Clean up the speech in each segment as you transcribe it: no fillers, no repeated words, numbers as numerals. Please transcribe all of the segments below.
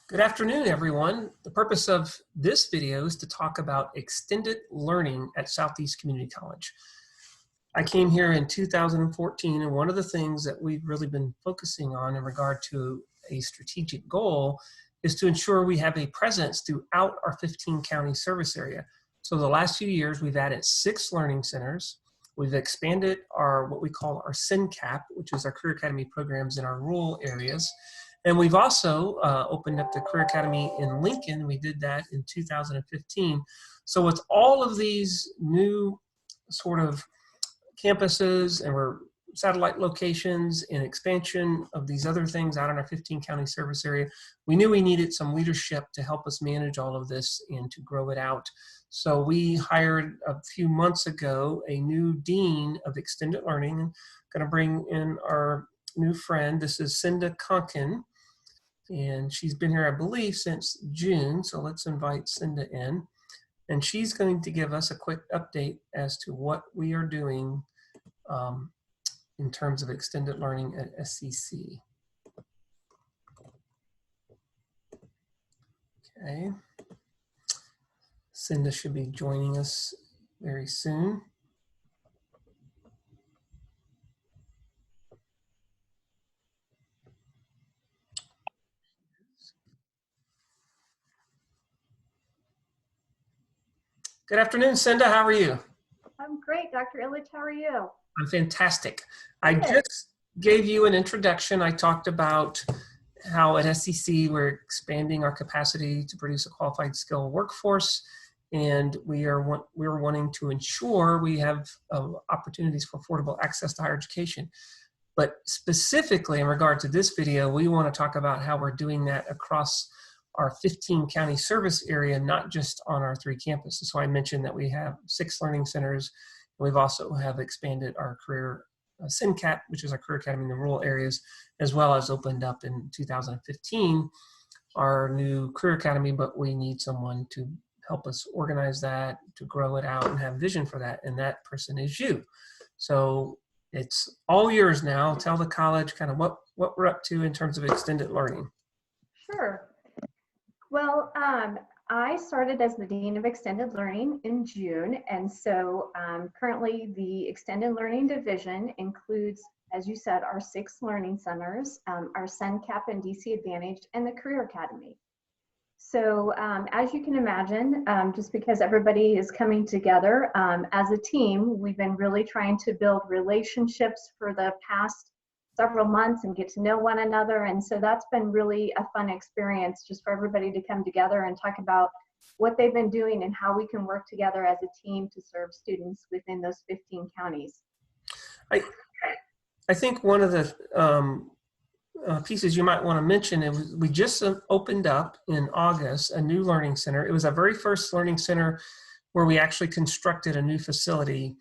Good afternoon, everyone. The purpose of this video is to talk about extended learning at Southeast Community College. I came here in 2014, and one of the things that we've really been focusing on in regard to a strategic goal is to ensure we have a presence throughout our 15 county service area. So the last few years, we've added 6 learning centers. We've expanded our what we call our SendCAP, which is our Career Academy programs in our rural areas. And we've also opened up the Career Academy in Lincoln. We did that in 2015. So with all of these new sort of campuses and we're satellite locations and expansion of these other things out in our 15 county service area, we knew we needed some leadership to help us manage all of this and to grow it out. So we hired a few months ago a new dean of extended learning. I'm going to bring in our new friend. This is Cinda Conkin, and she's been here, I believe, since June. So let's invite Cinda in, and she's going to give us a quick update as to what we are doing in terms of extended learning at SCC. Okay, Cinda should be joining us very soon. Good afternoon, Cinda. How are you? I'm great, Dr. Illich. How are you? I'm fantastic. I just gave you an introduction. I talked about how at SCC we're expanding our capacity to produce a qualified skilled workforce, and we're wanting to ensure we have opportunities for affordable access to higher education. But specifically in regard to this video, we want to talk about how we're doing that across our 15 county service area, not just on our 3 campuses. So I mentioned that we have 6 learning centers. We've also have expanded our career SendCAP, which is our career academy in the rural areas, as well as opened up in 2015 our new career academy, but we need someone to help us organize that, to grow it out and have vision for that. And that person is you. So it's all yours now. Tell the college kind of what we're up to in terms of extended learning. Sure. Well, I started as the Dean of Extended Learning in June, and so currently the Extended Learning Division includes, as you said, our 6 learning centers, our SendCAP and DC Advantage, and the Career Academy. So as you can imagine, just because everybody is coming together as a team, we've been really trying to build relationships for the past several months and get to know one another. And so that's been really a fun experience just for everybody to come together and talk about what they've been doing and how we can work together as a team to serve students within those 15 counties. I think one of the pieces you might want to mention is we just opened up in August a new learning center. It was our very first learning center where we actually constructed a new facility,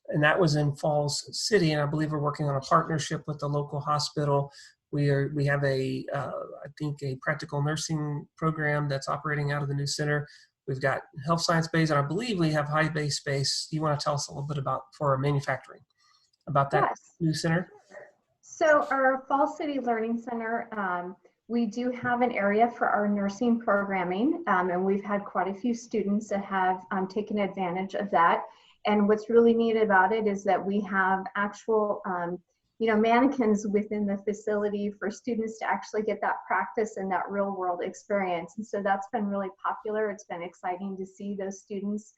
and that was in Falls City. And I believe we're working on a partnership with the local hospital. We have I think a practical nursing program that's operating out of the new center. We've got health science bays, and I believe we have high bay space. Do you want to tell us a little bit about for manufacturing about that new center? So our Falls City Learning Center, we do have an area for our nursing programming, and we've had quite a few students that have taken advantage of that. And what's really neat about it is that we have actual, mannequins within the facility for students to actually get that practice and that real world experience. And so that's been really popular. It's been exciting to see those students,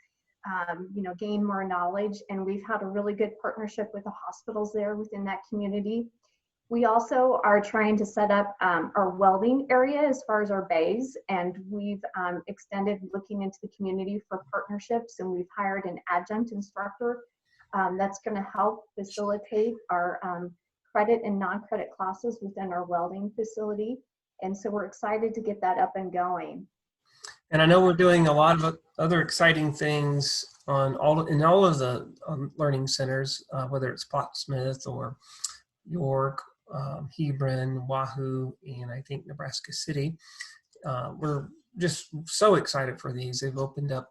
gain more knowledge. And we've had a really good partnership with the hospitals there within that community. We also are trying to set up our welding area as far as our bays, and we've extended looking into the community for partnerships, and we've hired an adjunct instructor that's going to help facilitate our credit and non-credit classes within our welding facility. And so we're excited to get that up and going. And I know we're doing a lot of other exciting things in all of the learning centers, whether it's Pottsmith or York, Hebron, Wahoo, and I think Nebraska City. We're just so excited for these. They've opened up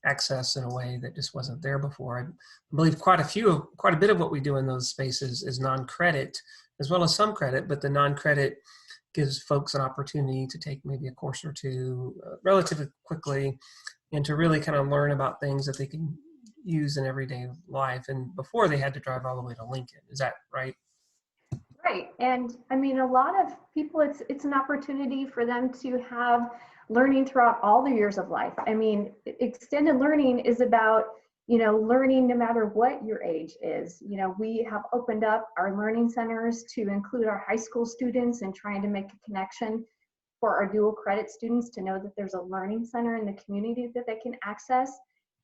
access in a way that just wasn't there before. I believe quite a bit of what we do in those spaces is non-credit, as well as some credit, but the non-credit gives folks an opportunity to take maybe a course or two relatively quickly and to really kind of learn about things that they can use in everyday life, and before they had to drive all the way to Lincoln. Is that right? Right. And I mean, a lot of people, it's an opportunity for them to have learning throughout all the years of life. I mean, extended learning is about, learning no matter what your age is. We have opened up our learning centers to include our high school students and trying to make a connection for our dual credit students to know that there's a learning center in the community that they can access,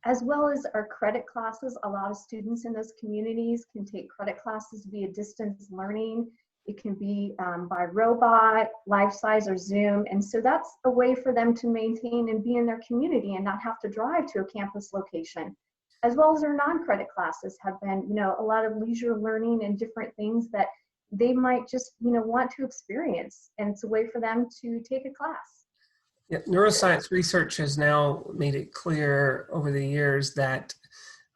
as well as our credit classes. A lot of students in those communities can take credit classes via distance learning. It can be by robot, life size, or Zoom. And so that's a way for them to maintain and be in their community and not have to drive to a campus location. As well as our non-credit classes have been, a lot of leisure learning and different things that they might just, want to experience. And it's a way for them to take a class. Yeah, neuroscience research has now made it clear over the years that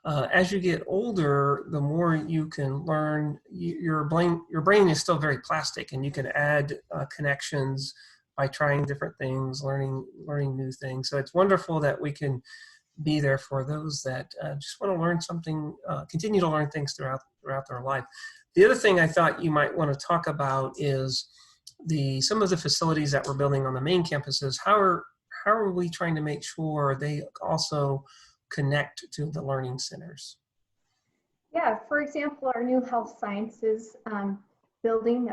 as you get older, the more you can learn. Your brain is still very plastic, and you can add connections by trying different things, learning new things. So it's wonderful that we can be there for those that just want to learn something, continue to learn things throughout their life. The other thing I thought you might want to talk about is some of the facilities that we're building on the main campuses. How are we trying to make sure they also connect to the learning centers? Yeah, for example, our new health sciences building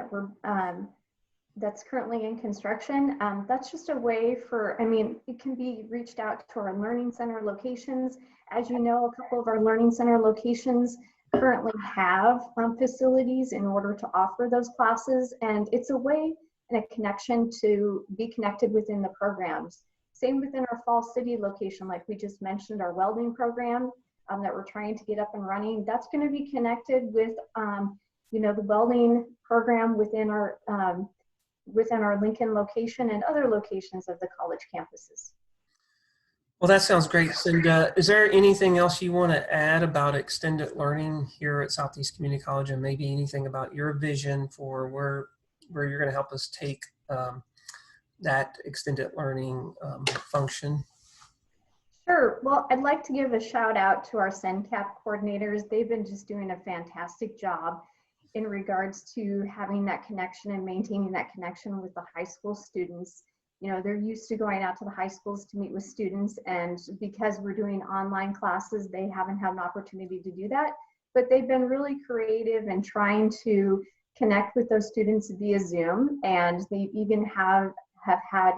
that's currently in construction. That's just a way it can be reached out to our learning center locations. As you know, a couple of our learning center locations currently have facilities in order to offer those classes, and it's a way and a connection to be connected within the programs. Same within our Fall City location, like we just mentioned, our welding program that we're trying to get up and running. That's going to be connected with the welding program within our Lincoln location and other locations of the college campuses. Well, that sounds great. Cinda, is there anything else you want to add about extended learning here at Southeast Community College, and maybe anything about your vision for where you're going to help us take that extended learning function? Sure. Well, I'd like to give a shout out to our SendCAP coordinators. They've been just doing a fantastic job in regards to having that connection and maintaining that connection with the high school students. They're used to going out to the high schools to meet with students, and because we're doing online classes, they haven't had an opportunity to do that. But they've been really creative in trying to connect with those students via Zoom, and they even have had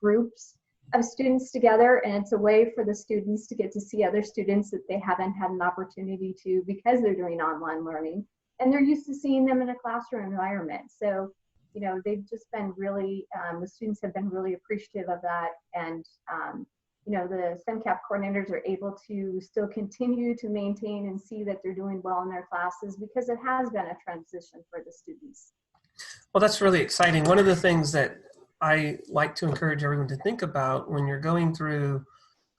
groups of students together, and it's a way for the students to get to see other students that they haven't had an opportunity to because they're doing online learning, and they're used to seeing them in a classroom environment. So they've just been really, the students have been really appreciative of that. And, the SendCAP coordinators are able to still continue to maintain and see that they're doing well in their classes because it has been a transition for the students. Well, that's really exciting. One of the things that I like to encourage everyone to think about when you're going through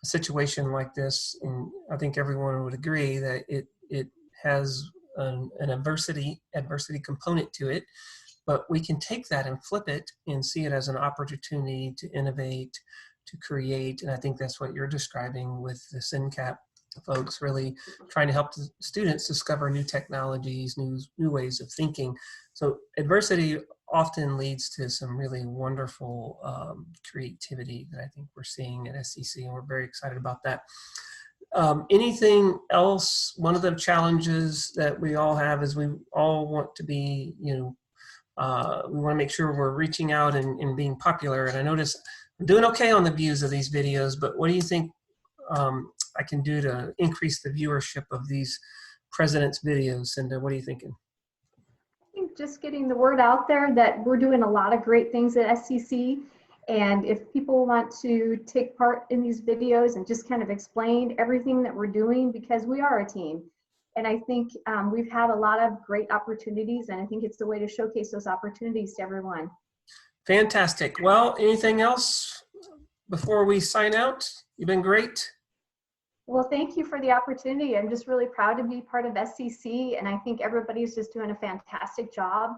a situation like this, and I think everyone would agree that it has an adversity component to it, but we can take that and flip it and see it as an opportunity to innovate, to create. And I think that's what you're describing with the SendCAP folks, really trying to help the students discover new technologies, new ways of thinking. So adversity often leads to some really wonderful creativity that I think we're seeing at SCC, and we're very excited about that. Anything else? One of the challenges that we all have is we all want to be, we want to make sure we're reaching out and being popular. And I notice I'm doing okay on the views of these videos, but what do you think I can do to increase the viewership of these president's videos? Cinda, what are you thinking? I think just getting the word out there that we're doing a lot of great things at SCC. And if people want to take part in these videos and just kind of explain everything that we're doing, because we are a team. And I think we've had a lot of great opportunities, and I think it's the way to showcase those opportunities to everyone. Fantastic. Well, anything else before we sign out? You've been great. Well, thank you for the opportunity. I'm just really proud to be part of SCC, and I think everybody's just doing a fantastic job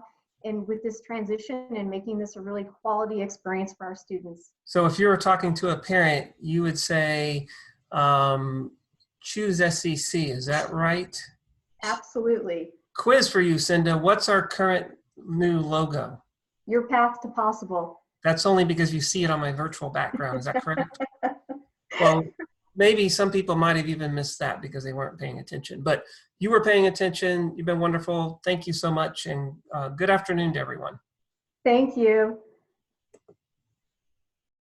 and with this transition and making this a really quality experience for our students. So if you were talking to a parent, you would say, choose SCC, is that right? Absolutely. Quiz for you, Cinda. What's our current new logo? Your path to possible. That's only because you see it on my virtual background. Is that correct? Well, maybe some people might have even missed that because they weren't paying attention. But you were paying attention. You've been wonderful. Thank you so much. And good afternoon to everyone. Thank you.